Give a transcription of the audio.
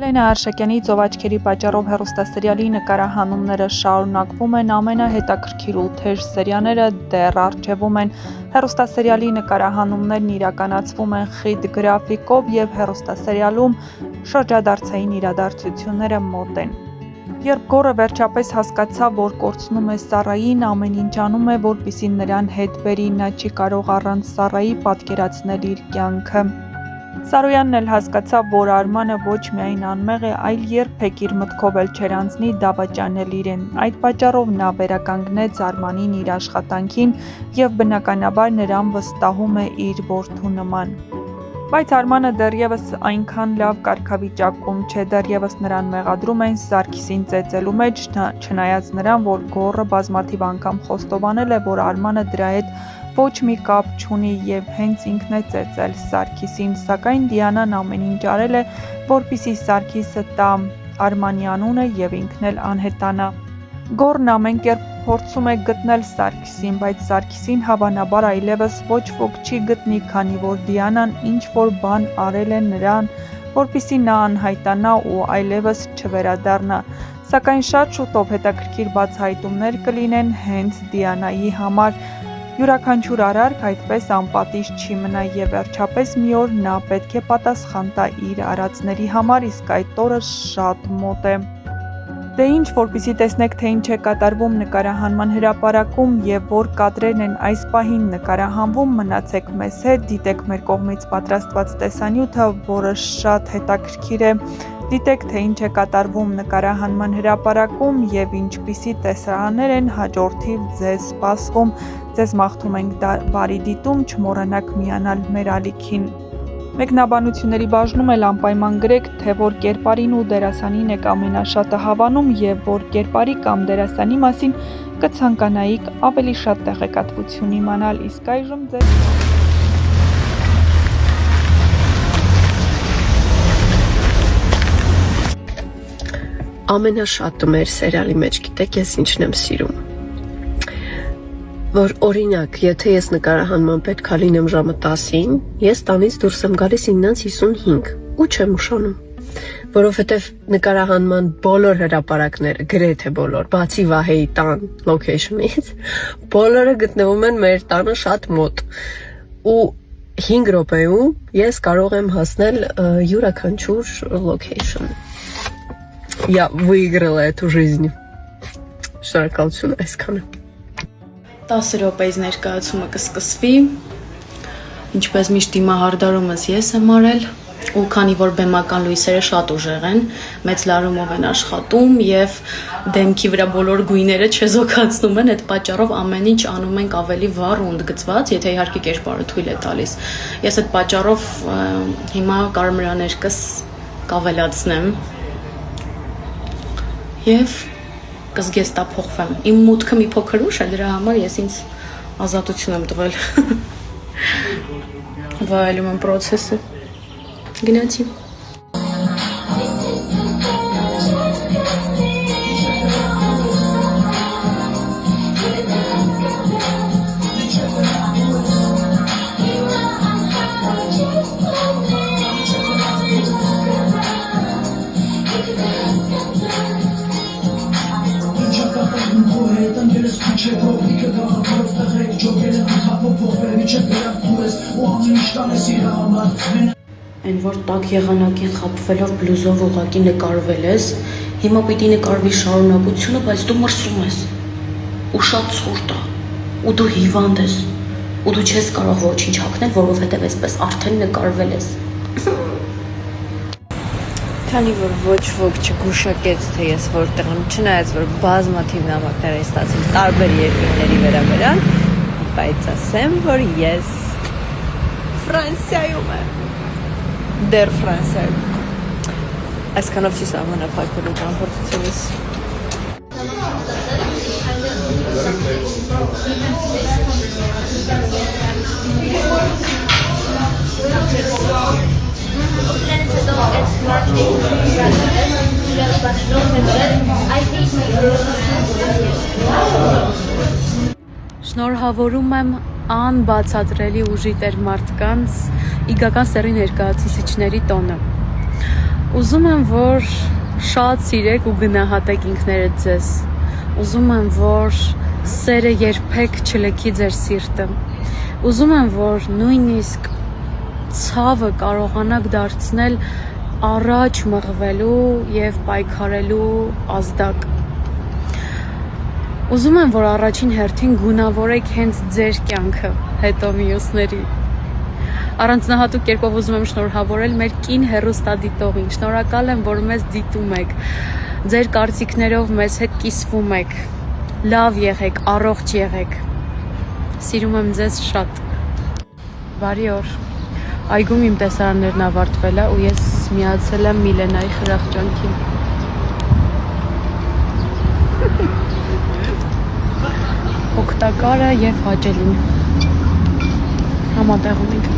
Լենա Արշակյանի «Ծովաչքերի պատճառով» հեռուստասերիալի նկարահանումները շարունակվում են, ամենահետաքրքիր ու թեժ սերիաները դեռ առջևում են։ Հեռուստասերիալի նկարահանումներն իրականացվում են խիտ գրաֆիկով և հեռուստասերիալում շրջադարձային իրադարձությունները մոտ են։ Երբ Գոռը վերջապես հասկացավ, որ կորցնում է Սառային, ամեն ինչ անում է, որպեսզի նրան հետ բերի, նա չի կարող առանց Սառայի պատկերացնել իր կյանքը։ Սարոյանն էլ հասկացավ, որ Արմանը ոչ միայն անմեղ է, այլ երբեք իր մտքով էլ չէր անցնի դավաճանել իրեն։ Այդ պատճառով նա վերականգնեց Արմանին իր աշխատանքին և բնականաբար նրան վստահում է իր որդու նման։ Բայց Արմանը դեռևս այնքան լավ կարգավիճակում չէ, դեռևս նրան մեղադրում են Սարգիսին ծեծելու մեջ, չնայած նրան, որ Գոռը բազմաթիվ անգամ խոստովանել է, որ Արմանը դրա հետ ոչ մի կապ չունի և հենց ինքն է ծեծել Սարգիսին, սակայն Դիանան ամեն ինչ արել է, որպեսզի Սարգիսը տա Արմանի անունը և ինքն էլ անհետանա։ Գոռն ամեն կերպ փորձում է գտնել Սարգիսին, բայց Սարգիսին հավանաբար այլևս ոչ ոք չի գտնի, քանի որ Դիանան ինչ-որ բան արել է նրան, որպեսզի նա անհայտանա ու այլևս չվերադառնա։ Սակայն շատ շուտով հետաքրքիր բացահայտումներ կլինեն հենց Դիանայի համար։ Յուրաքանչյուր արարք այդպես անպատիժ չի մնա և վերջապես մի օր նա պետք է պատասխան տա իր արածների համար, իսկ այդ օրը շատ մոտ է։ Դե ինչ, որպեսզի տեսնեք, թե ինչ է կատարվում նկարահանման հրապարակում և որ կադրերն են այս պահին նկարահանվում, մնացեք մեզ հետ, դիտեք մեր կողմից պատրաստված տեսանյութը, որը շատ հետաքրքիր է։ Դիտեք, թե ինչ է կատարվում նկարահանման հրապարակում և ինչպիսի տեսարաններ են հաջորդիվ ձեզ սպասվում։ Ձեզ մաղթում ենք բարի դիտում, չմոռանաք միանալ մեր ալիքին։ Մեկնաբանությունների բաժնում էլ անպայման գրեք, թե որ կերպարին ու դերասանին եք ամենաշատը հավանում և որ կերպարի կամ դերասանի մասին կցանկանայիք ավելի շատ տեղեկատվություն իմանալ, իսկ այժմ ձեզ ամենաշատը մեր սերիալի մեջ գիտեք ես ինչն եմ սիրում, որ օրինակ, եթե ես նկարահանման պետքա լինեմ ժամը 10-ին, ես տանից դուրս եմ գալիս 9:55 ու չեմ ուշանում, որովհետև նկարահանման բոլոր հրապարակները, գրեթե բոլոր, բացի Վահեի տան լոքեյշնից, բոլորը գտնվում են մեր տանը շատ մոտ ու 5 րոպեում ես կարող եմ հասնել յուրաքանչյուր լոքեյշն։ Я выиграла эту жизнь. Շնորհակալություն այսքանը։ 10 րոպեից ներկայացումը կսկսվի, ինչպես միշտ դիմահարդարումս ես եմ արել, ու քանի որ բեմական լույսերը շատ ուժեղ են, մեծ լարումով են աշխատում և դեմքի վրա բոլոր գույները չեզոքացնում են, այդ պատճառով ամեն ինչ անում ենք ավելի վառ ու ընդգծված, եթե իհարկե կերպարը թույլ է տալիս։ Ես այդ պատճառով հիմա կարմրաներկս կավելացնեմ և կզգեստափոխվեմ։ Իմ մուտքը մի փոքր ուշ է, դրա համար ես ինձ ազատություն եմ տվել։ Վայելում եմ պրոցեսը։ Գնացի։ Այն որ տաք եղանակին խաբվելով բլուզով ուղղակի նկարվել ես, հիմա պիտի նկարվի շարունակությունը, բայց դու մրսում ես, ու շատ ցուրտ է, ու դու հիվանդ ես, ու դու չես կարող ոչինչ հագնել, որովհետև այսպես արդեն նկարվել ես։ Քանի որ ոչ ոք չգուշակեց, թե ես որտեղ եմ, չնայած որ բազմաթիվ նամակներ են ստացել տարբեր երկրների վերաբերյալ, բայց ասեմ, որ ես Ֆրանսիայում եմ։ Դեռ Ֆրանսիայում։ Այսքանով չի սահմանափակվելու ճամփորդությունից։ Շնորհավորում եմ անբացատրելի ուժի տեր մարդկանց իգական սերի ներկայացուցիչների տոնը։ Ուզում եմ, որ շատ սիրեք ու գնահատեք ինքներդ ձեզ։ Ուզում եմ, որ սերը երբեք չլքի ձեր սիրտը։ Ուզում եմ, որ նույնիսկ ցավը կարողանաք դարձնել առաջ մղվելու եւ պայքարելու ազդակ։ Ուզում եմ, որ առաջին հերթին գունավորեք հենց ձեր կյանքը, հետո մյուսների։ Առանձնահատուկ կերպով ուզում եմ շնորհավորել մեր կին հեռուստադիտողին։ Շնորհակալ եմ, որ մեզ դիտում եք։ Ձեր կարծիքներով մեզ հետ կիսվում եք։ Լավ եղեք, առողջ եղեք։ Սիրում եմ ձեզ շատ։ Բարի օր։ Այգում իմ տեսարաններն ավարտվել է ու ես միացել եմ Միլենայի խրախճանքին։ Օգտակարը եւ հաճելին։ Համատեղում ենք։